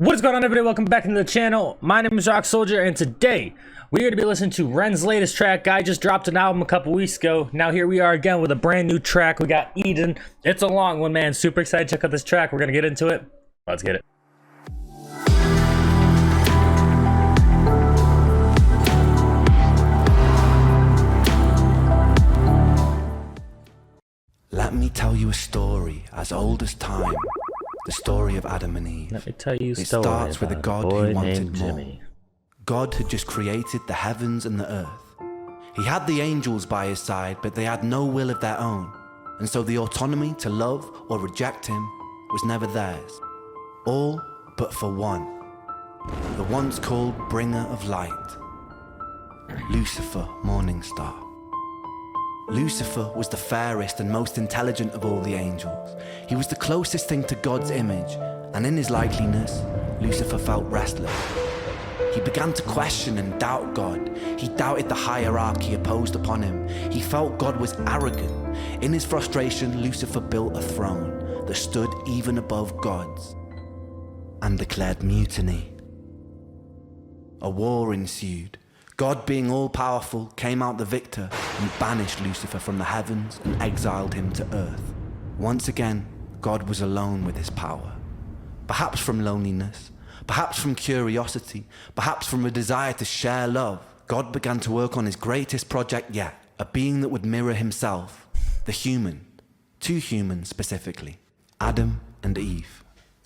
What is going on, everybody? Welcome back into the channel. My name is Rock Soldier, and today we're going to be listening to Ren's latest track. Guy just dropped an album a couple weeks ago. Now here we are again with a brand new track. We got Eden. It's a long one, man. Super excited to check out this track. We're going to get into it. Let's get it. Let me tell you a story as old as time. The story of Adam and Eve. Let me tell you a It story starts with a about God boy who wanted named more. Jimmy. God had just created the heavens and the earth. He had the angels by his side, but they had no will of their own. And so the autonomy to love or reject him was never theirs. All but for one. The once called bringer of light. Lucifer, morning star. Lucifer was the fairest and most intelligent of all the angels. He was the closest thing to God's image, and in his likeliness, Lucifer felt restless. He began to question and doubt God. He doubted the hierarchy opposed upon him. He felt God was arrogant. In his frustration, Lucifer built a throne that stood even above God's and declared mutiny. A war ensued. God, being all-powerful, came out the victor and banished Lucifer from the heavens and exiled him to earth. Once again, God was alone with his power. Perhaps from loneliness, perhaps from curiosity, perhaps from a desire to share love, God began to work on his greatest project yet, a being that would mirror himself, the human, two humans specifically, Adam and Eve.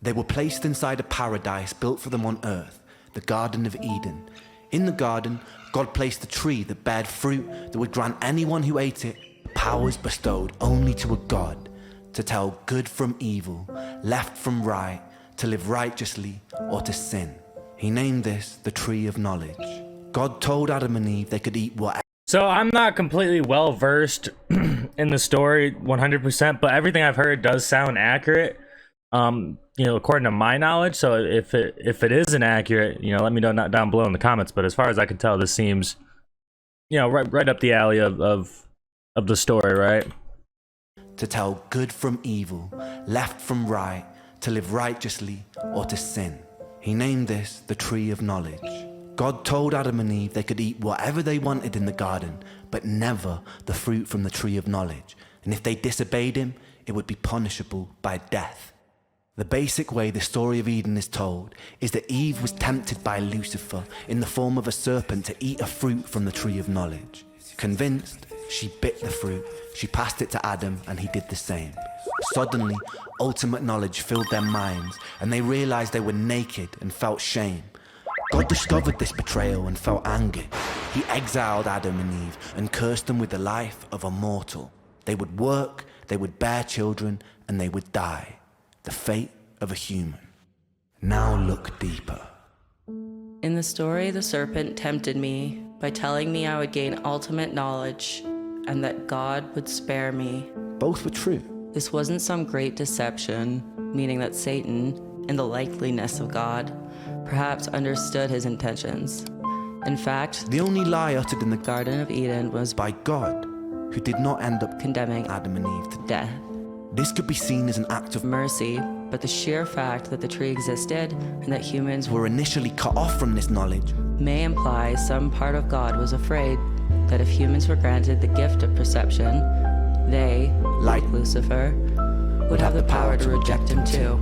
They were placed inside a paradise built for them on earth, the Garden of Eden. In the garden, God placed a tree that bared fruit that would grant anyone who ate it powers bestowed only to a God, to tell good from evil, left from right, to live righteously or to sin. He named this the Tree of Knowledge. God told Adam and Eve they could eat whatever. So I'm not completely well versed in the story 100%, but everything I've heard does sound accurate. According to my knowledge. So if it isn't accurate, let me know down below in the comments. But as far as I can tell, this seems, right up the alley of the story, right? To tell good from evil, left from right, to live righteously or to sin. He named this the Tree of Knowledge. God told Adam and Eve they could eat whatever they wanted in the garden, but never the fruit from the Tree of Knowledge. And if they disobeyed him, it would be punishable by death. The basic way the story of Eden is told is that Eve was tempted by Lucifer in the form of a serpent to eat a fruit from the Tree of Knowledge. Convinced, she bit the fruit, she passed it to Adam, and he did the same. Suddenly, ultimate knowledge filled their minds, and they realized they were naked and felt shame. God discovered this betrayal and felt anger. He exiled Adam and Eve and cursed them with the life of a mortal. They would work, they would bear children, and they would die. The fate of a human. Now look deeper. In the story, the serpent tempted me by telling me I would gain ultimate knowledge and that God would spare me. Both were true. This wasn't some great deception, meaning that Satan, in the likeliness of God, perhaps understood his intentions. In fact, The only lie uttered in the Garden of Eden was by God, who did not end up condemning Adam and Eve to death. This could be seen as an act of Mercy, but the sheer fact that the tree existed and that humans were initially cut off from this knowledge. may imply some part of God was afraid that if humans were granted the gift of perception, they, like Lucifer, would have the power to reject him too.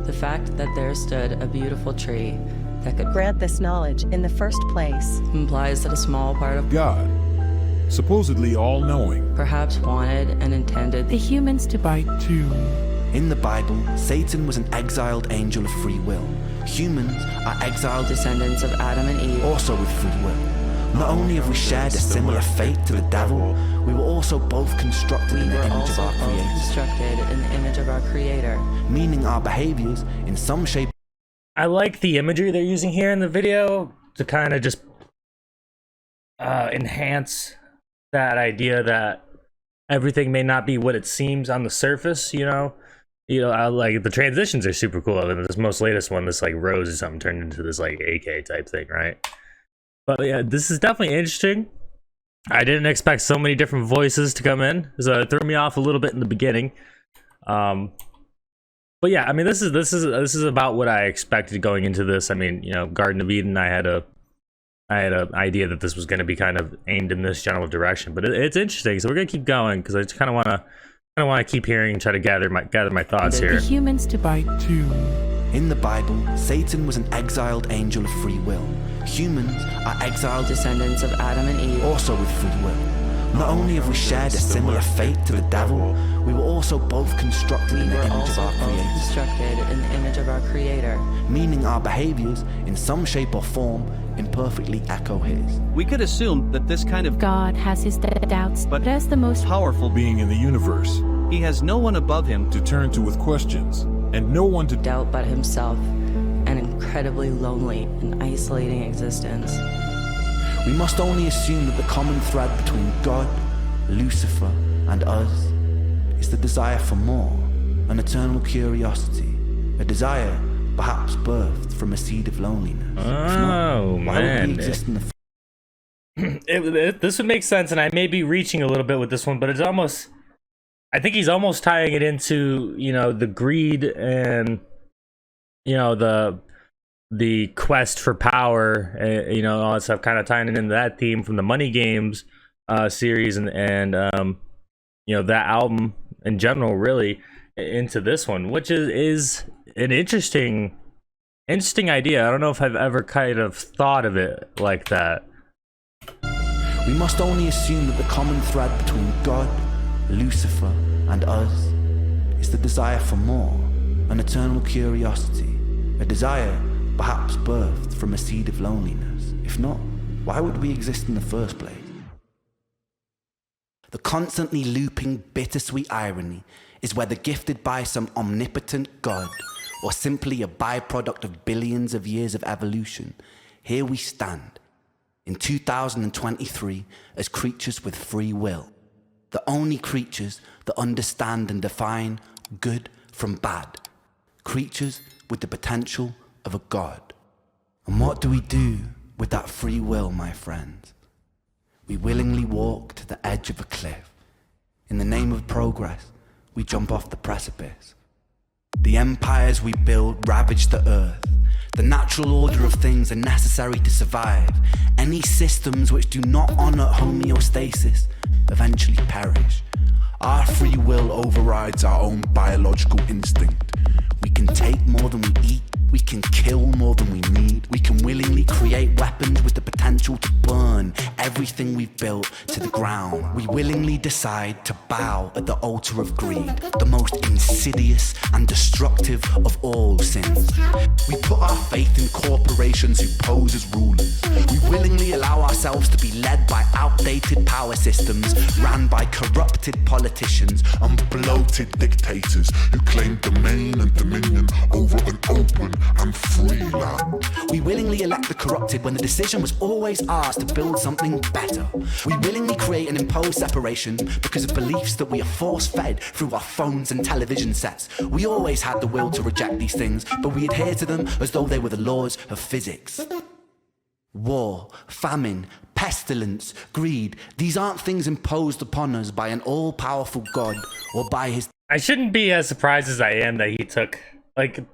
The fact that there stood a beautiful tree that could grant this knowledge in the first place implies that a small part of God, supposedly all-knowing, perhaps wanted and intended the humans to bite too. In the Bible, Satan was an exiled angel of free will. Humans are exiled descendants of Adam and Eve. also with free will. Not only have we shared a similar fate to the devil, we were also both constructed We in the were image of also our both Creator, constructed in the image of our Creator. meaning our behaviors, in some shape I like the imagery they're using here in the video to kind of just enhance that idea that everything may not be what it seems on the surface. I like the transitions are super cool. And this most latest one, this like rose or something turned into this like AK type thing, right? But yeah, this is definitely interesting. I didn't expect so many different voices to come in, so it threw me off a little bit in the beginning. But yeah, I mean, this is about what I expected going into this. I mean, you know, Garden of Eden, I had a idea that this was going to be kind of aimed in this general direction, but it's interesting. So we're gonna keep going because I just kind of want to keep hearing and try to gather my thoughts The here. humans to Bite 2. In the Bible, Satan was an exiled angel of free will. Humans are exiled Descendants of Adam and Eve. also with free will. Not only have we shared a similar fate to the devil, we were also both constructed We in the were image of also our both Creator, constructed in the image of our Creator. meaning our behaviors, in some shape or form, imperfectly echo His. We could assume that this kind of God has his doubts, But- but as the most powerful being, Being in the universe he has no one above him to turn to with questions, and no one to doubt but himself, an incredibly lonely and isolating existence. We must only assume that the common thread between God, Lucifer, and us is the desire for more, an eternal curiosity, a desire perhaps birthed from a seed of loneliness. If not, Oh why would man, we exist in the this would make sense, and I may be reaching a little bit with this one, but it's almost, I think he's almost tying it into, you know, the greed and, you know, the quest for power, you know, all that stuff, kind of tying it into that theme from the Money Games series, and you know, that album in general, really into this one, which is an interesting idea. I don't know if I've ever kind of thought of it like that. We must only assume that the common thread between God, Lucifer, and us is the desire for more, an eternal curiosity, a desire perhaps birthed from a seed of loneliness. If not, why would we exist in the first place? The constantly looping bittersweet irony is whether gifted by some omnipotent God or simply a byproduct of billions of years of evolution, here we stand in 2023 as creatures with free will, the only creatures that understand and define good from bad, creatures with the potential of a god. And what do we do with that free will, my friends? We willingly walk to the edge of a cliff. In the name of progress, we jump off the precipice. The empires we build ravage the earth. The natural order of things are necessary to survive. Any systems which do not honor homeostasis eventually perish. Our free will overrides our own biological instinct. We can take more than we eat. We can kill more than we need. We can willingly create weapons with the potential to burn everything we've built to the ground. We willingly decide to bow at the altar of greed, the most insidious and destructive of all sins. We put our faith in corporations who pose as rulers. We willingly allow ourselves to be led by outdated power systems ran by corrupted politicians and bloated dictators who claim domain and dominion over an open and free land. We willingly elect the corrupted when the decision was always ours to build something better. We willingly create and impose separation because of beliefs that we are force-fed through our phones and television sets. We always had the will to reject these things, but we adhere to them as though they were the laws of physics. War, famine, pestilence, greed, these aren't things imposed upon us by an all-powerful God or by his... I shouldn't be as surprised as I am that he took, like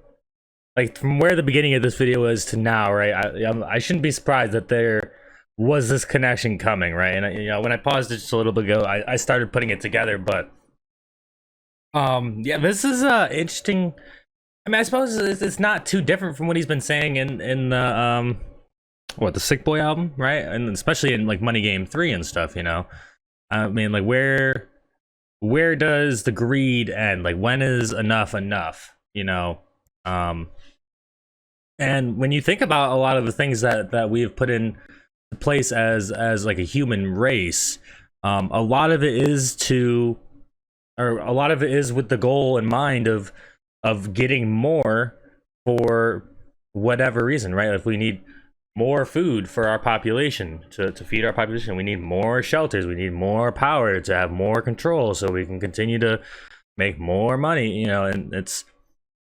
from where the beginning of this video was to now, right? I shouldn't be surprised that there was this connection coming, right? And you know, when I paused it just a little bit ago, I started putting it together. But yeah, this is interesting. I mean, I suppose it's not too different from what he's been saying in the the Sick Boy album, right? And especially in like Money Game 3 and stuff. You know, I mean, like where does the greed end? Like, when is enough enough? You know. And when you think about a lot of the things that we have put in place as like a human race, a lot of it is with the goal in mind of getting more for whatever reason, right? If we need more food for our population to feed our population, we need more shelters, we need more power to have more control so we can continue to make more money, you know. And it's,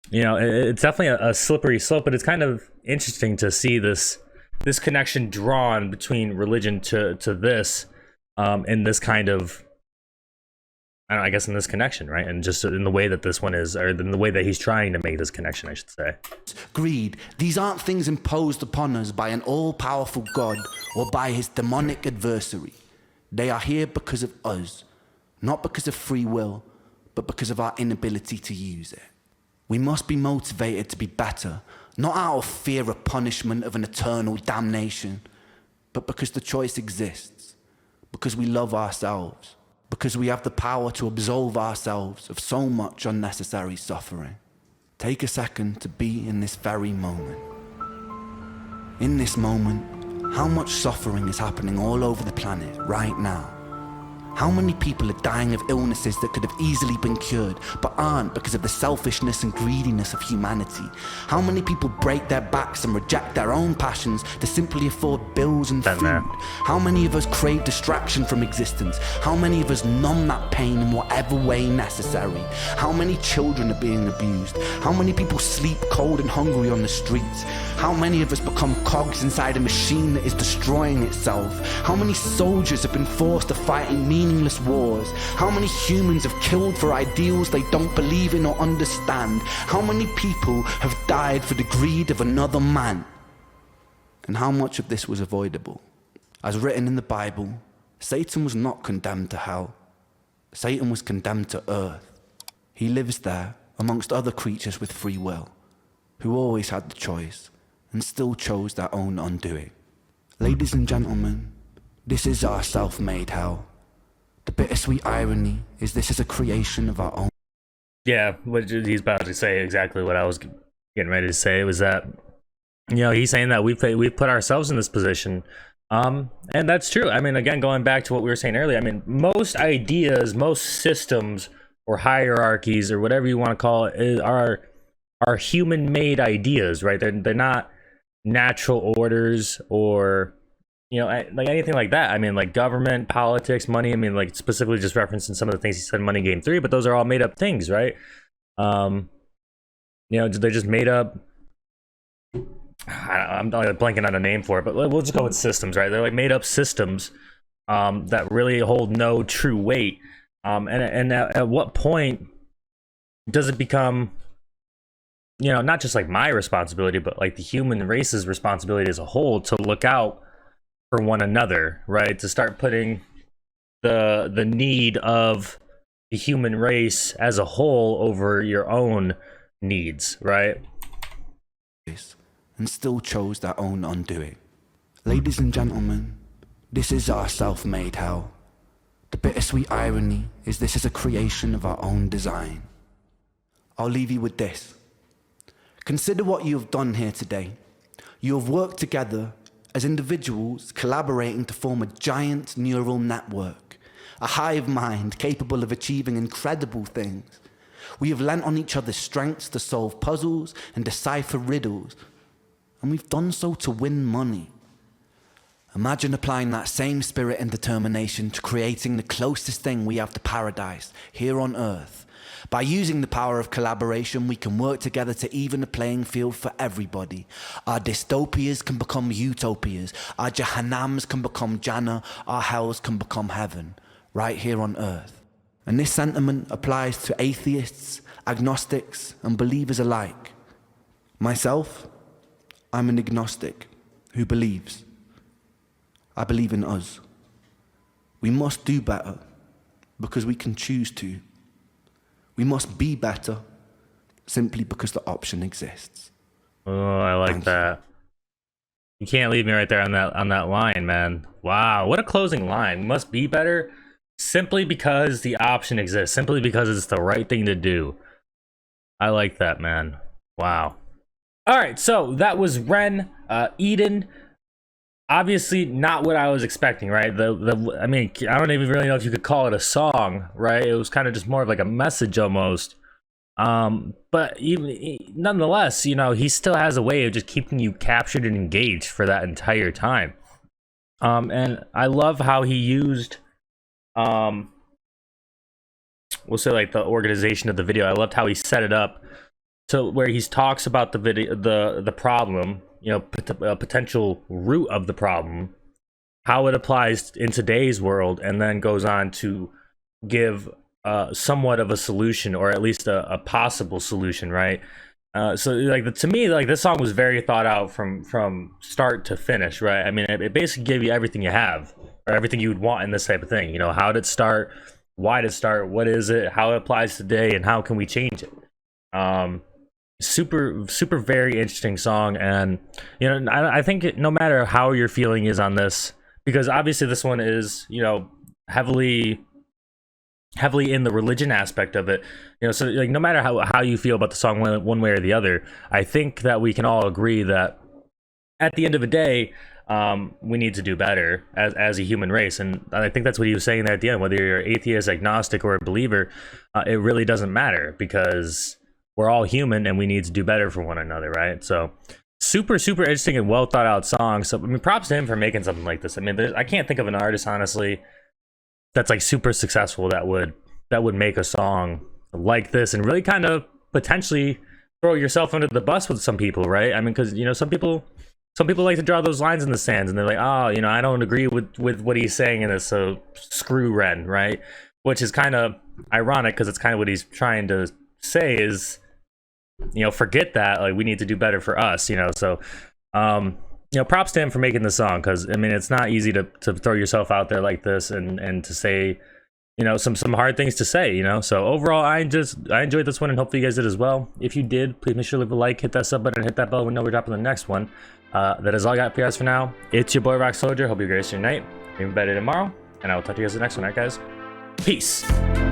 you know, it's definitely a slippery slope, but it's kind of interesting to see this connection drawn between religion to this in this kind of, I guess in this connection, right? And just in the way that this one is, or in the way that he's trying to make this connection, I should say. Greed. These aren't things imposed upon us by an all-powerful God or by his demonic adversary. They are here because of us, not because of free will, but because of our inability to use it. We must be motivated to be better, not out of fear of punishment of an eternal damnation, but because the choice exists, because we love ourselves, because we have the power to absolve ourselves of so much unnecessary suffering. Take a second to be in this very moment. In this moment, how much suffering is happening all over the planet right now? How many people are dying of illnesses that could have easily been cured, but aren't because of the selfishness and greediness of humanity? How many people break their backs and reject their own passions to simply afford bills and food? How many of us crave distraction from existence? How many of us numb that pain in whatever way necessary? How many children are being abused? How many people sleep cold and hungry on the streets? How many of us become cogs inside a machine that is destroying itself? How many soldiers have been forced to fight in meaningless wars? How many humans have killed for ideals they don't believe in or understand? How many people have died for the greed of another man? And how much of this was avoidable? As written in the Bible, Satan was not condemned to hell. Satan was condemned to earth. He lives there amongst other creatures with free will, who always had the choice and still chose their own undoing. Ladies and gentlemen, this is our self-made hell. The bittersweet irony is this is a creation of our own. Yeah, what he's about to say exactly what I was getting ready to say was that, you know, he's saying that we've put ourselves in this position. And that's true. I mean, again, going back to what we were saying earlier, I mean, most ideas, most systems or hierarchies or whatever you want to call it are human-made ideas, right? They're not natural orders or, you know, like anything like that. I mean, like government, politics, money. I mean, like specifically just referencing some of the things he said in Money Game 3, but those are all made up things, right? You know, they're just made up. I'm like blanking on a name for it, but we'll just go with systems, right? They're like made up systems that really hold no true weight. And at what point does it become, you know, not just like my responsibility, but like the human race's responsibility as a whole to look out for one another, right? To start putting the need of the human race as a whole over your own needs, right? And still chose their own undoing. Ladies and gentlemen, this is our self-made hell. The bittersweet irony is this is a creation of our own design. I'll leave you with this. Consider what you have done here today. You have worked together as individuals collaborating to form a giant neural network, a hive mind capable of achieving incredible things. We have lent on each other's strengths to solve puzzles and decipher riddles, and we've done so to win money. Imagine applying that same spirit and determination to creating the closest thing we have to paradise here on Earth. By using the power of collaboration, we can work together to even the playing field for everybody. Our dystopias can become utopias. Our Jahannams can become Jannah. Our hells can become heaven, right here on Earth. And this sentiment applies to atheists, agnostics, and believers alike. Myself, I'm an agnostic who believes. I believe in us. We must do better because we can choose to. We must be better simply because the option exists. Oh, I like that. You can't leave me right there on that line, man. Wow, what a closing line. We must be better simply because the option exists, simply because it's the right thing to do. I like that, man. Wow. All right, so that was Ren, Eden. Obviously not what I was expecting, right? I mean, I don't even really know if you could call it a song, right? It was kind of just more of like a message almost. But even nonetheless, you know, he still has a way of just keeping you captured and engaged for that entire time. And I love how he used, we'll say like the organization of the video. I loved how he set it up to where he talks about the video, the problem, you know, a potential root of the problem, how it applies in today's world, and then goes on to give somewhat of a solution, or at least a possible solution, right? So like to me, like this song was very thought out from start to finish, right? I mean, it basically gave you everything you have, or everything you would want in this type of thing. You know, how did it start, why did it start, what is it, how it applies today, and how can we change it? Super very interesting song. And you know, I think no matter how your feeling is on this, because obviously this one is, you know, heavily in the religion aspect of it, you know, so like no matter how you feel about the song one way or the other, I think that we can all agree that at the end of the day, we need to do better as a human race. And I think that's what he was saying there at the end. Whether you're atheist, agnostic, or a believer, it really doesn't matter, because we're all human and we need to do better for one another, right? So super interesting and well thought out song. So I mean, props to him for making something like this. I mean, I can't think of an artist, honestly, that's like super successful that would make a song like this and really kind of potentially throw yourself under the bus with some people, right? I mean, because you know, some people like to draw those lines in the sands, and they're like, oh, you know, I don't agree with what he's saying in this, so screw Ren, right? Which is kind of ironic, because it's kind of what he's trying to say is, you know, forget that, like, we need to do better for us, you know. So you know, props to him for making the song, because I mean, it's not easy to throw yourself out there like this and to say, you know, some hard things to say, you know. So overall, I enjoyed this one, and hopefully you guys did as well. If you did, please make sure to leave a like, hit that sub button, and hit that bell when we know we're dropping the next one. That is all I got for you guys for now. It's your boy Rock Soldier. Hope you guys your night, even better tomorrow, and I will talk to you guys in the next one. All right, guys, peace.